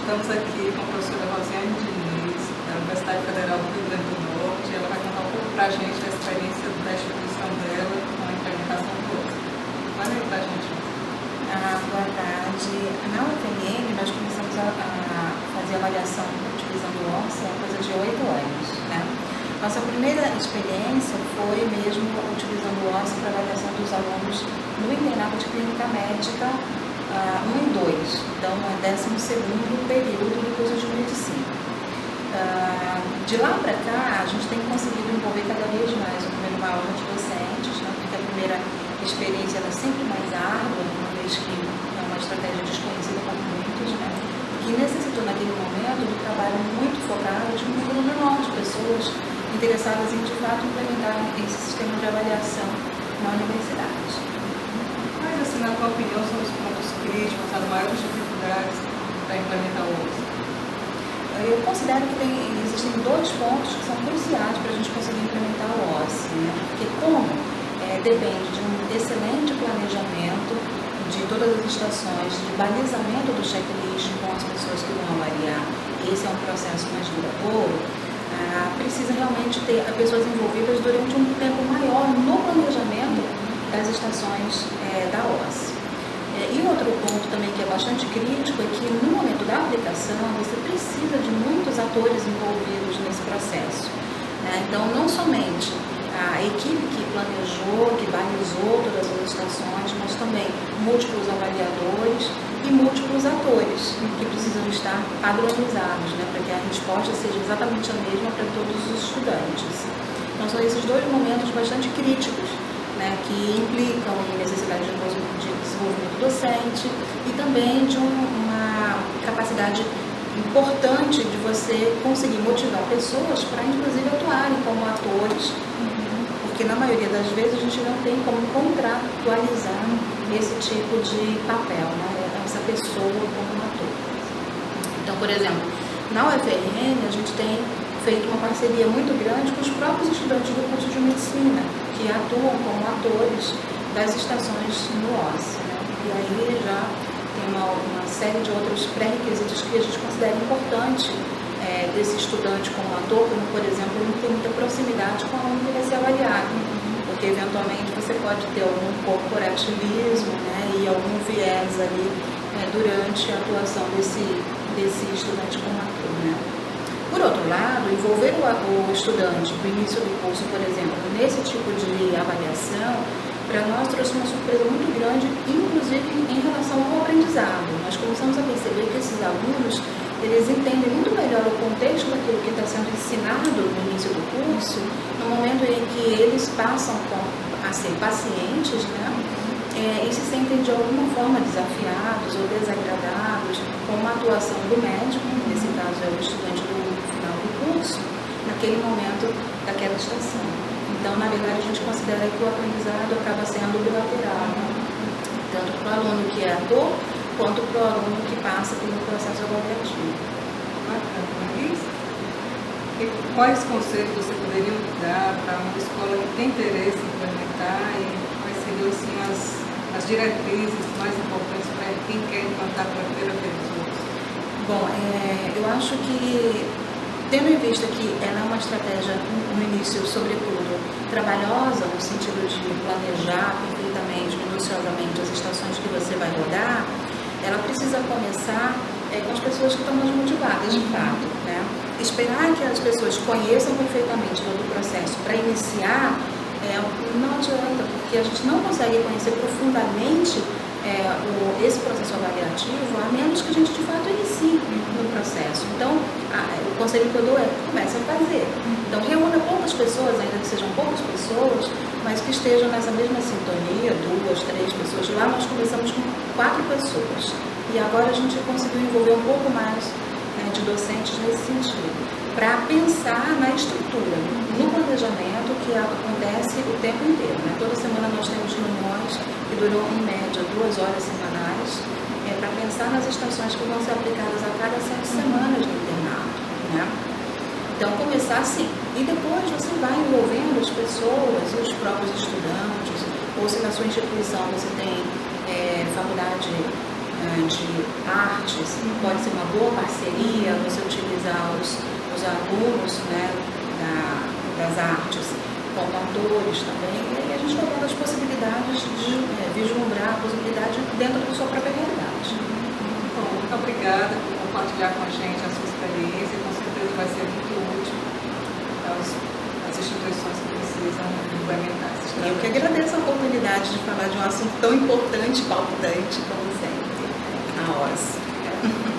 Estamos aqui com a professora Rosiane Diniz, da Universidade Federal do Rio Grande do Norte. Ela vai contar um pouco para a gente a experiência da instituição dela com a implementação do OSCE. Fala aí para a gente. Boa tarde. Na UFMN, nós começamos a fazer avaliação utilizando o OSCE há coisa de 8 anos. Né? Nossa primeira experiência foi mesmo utilizando o OSCE para avaliação dos alunos no internato de clínica médica 1 e 2, então é 12º período do curso de medicina. De lá para cá, a gente tem conseguido envolver cada vez mais um número maior de docentes, né? Porque a primeira experiência ela é sempre mais árdua, uma vez que é uma estratégia desconhecida por muitos, né? Que necessitou naquele momento de trabalho muito focado de um número menor de pessoas interessadas em, de fato, implementar esse sistema de avaliação na universidade. Mas, assim, na tua opinião, são os pontos críticos, as maiores dificuldades para implementar o OSCE? Eu considero que existem 2 pontos que são cruciais para a gente conseguir implementar o OSCE, né? Porque como depende de um excelente planejamento de todas as estações, de balizamento do checklist com as pessoas que vão avaliar, esse é um processo mais duradouro, precisa realmente ter pessoas envolvidas durante um tempo maior no planejamento das estações da OSCE. E outro ponto também que é bastante crítico é que no momento da aplicação você precisa de muitos atores envolvidos nesse processo. Então, não somente a equipe que planejou, que balizou todas as estações, mas também múltiplos avaliadores e múltiplos atores que precisam estar padronizados, né, para que a resposta seja exatamente a mesma para todos os estudantes. Então, são esses 2 momentos bastante críticos, né, que implicam em necessidade de desenvolvimento docente e também de uma capacidade importante de você conseguir motivar pessoas para, inclusive, atuarem como atores, porque na maioria das vezes a gente não tem como contratualizar esse tipo de papel, né, essa pessoa como um ator. Então, por exemplo, na UFRN a gente tem feito uma parceria muito grande com os próprios estudantes do curso de medicina, que atuam como atores das estações no OSCE, né? E aí já tem uma série de outros pré-requisitos que a gente considera importante desse estudante como ator, como, por exemplo, ele tem muita proximidade com o aluno que vai ser avaliado, porque eventualmente você pode ter algum corporativismo, né, e algum viés ali durante a atuação desse estudante como ator, né? Por outro lado, envolver o estudante no início do curso, por exemplo, nesse tipo de avaliação, para nós trouxe uma surpresa muito grande, inclusive em relação ao aprendizado. Nós começamos a perceber que esses alunos, eles entendem muito melhor o contexto daquilo que está sendo ensinado no início do curso, no momento em que eles passam a ser pacientes, né? E se sentem de alguma forma desafiados ou desagradados com uma atuação do médico, nesse caso é o estudante do final do curso, naquele momento daquela estação. Então, na verdade, a gente considera que o aprendizado acaba sendo bilateral, né? Tanto para o aluno que é ator, quanto para o aluno que passa pelo processo avaliativo. Bacana. E quais conselhos você poderia dar para uma escola que tem interesse em implementar e quais seriam assim, as diretrizes mais importantes para quem quer implantar pela primeira vez? Bom, eu acho que, tendo em vista que ela é uma estratégia, no início, sobretudo, trabalhosa, no sentido de planejar perfeitamente, minuciosamente as estações que você vai rodar, ela precisa começar com as pessoas que estão mais motivadas, de fato, né? Esperar que as pessoas conheçam perfeitamente todo o processo para iniciar, não adianta, porque a gente não consegue conhecer profundamente esse processo avaliativo, a menos que a gente de fato inicie no processo. Então, o conselho que eu dou comece a fazer. Então, reúna poucas pessoas, ainda que sejam poucas pessoas, mas que estejam nessa mesma sintonia, 2, 3 pessoas. Lá nós começamos com 4 pessoas. E agora a gente conseguiu envolver um pouco mais de docentes nesse sentido, para pensar na estrutura, no planejamento que acontece o tempo inteiro, né? Toda semana nós temos reuniões que duram em média 2 horas semanais, para pensar nas estações que vão ser aplicadas a cada 7 semanas no internato, né? Então, começar assim, e depois você vai envolvendo as pessoas, os próprios estudantes, ou se na sua instituição você tem faculdade de artes, pode ser uma boa parceria você utilizar os alunos, né, das artes como atores também, e aí a gente vai vendo as possibilidades de vislumbrar a possibilidade dentro da sua própria realidade. Bom, muito obrigada por compartilhar com a gente a sua experiência, com certeza vai ser muito útil às instituições que precisam implementar esses trabalhos. Eu que agradeço a oportunidade de falar de um assunto tão importante e palpitante como sempre, a OSS.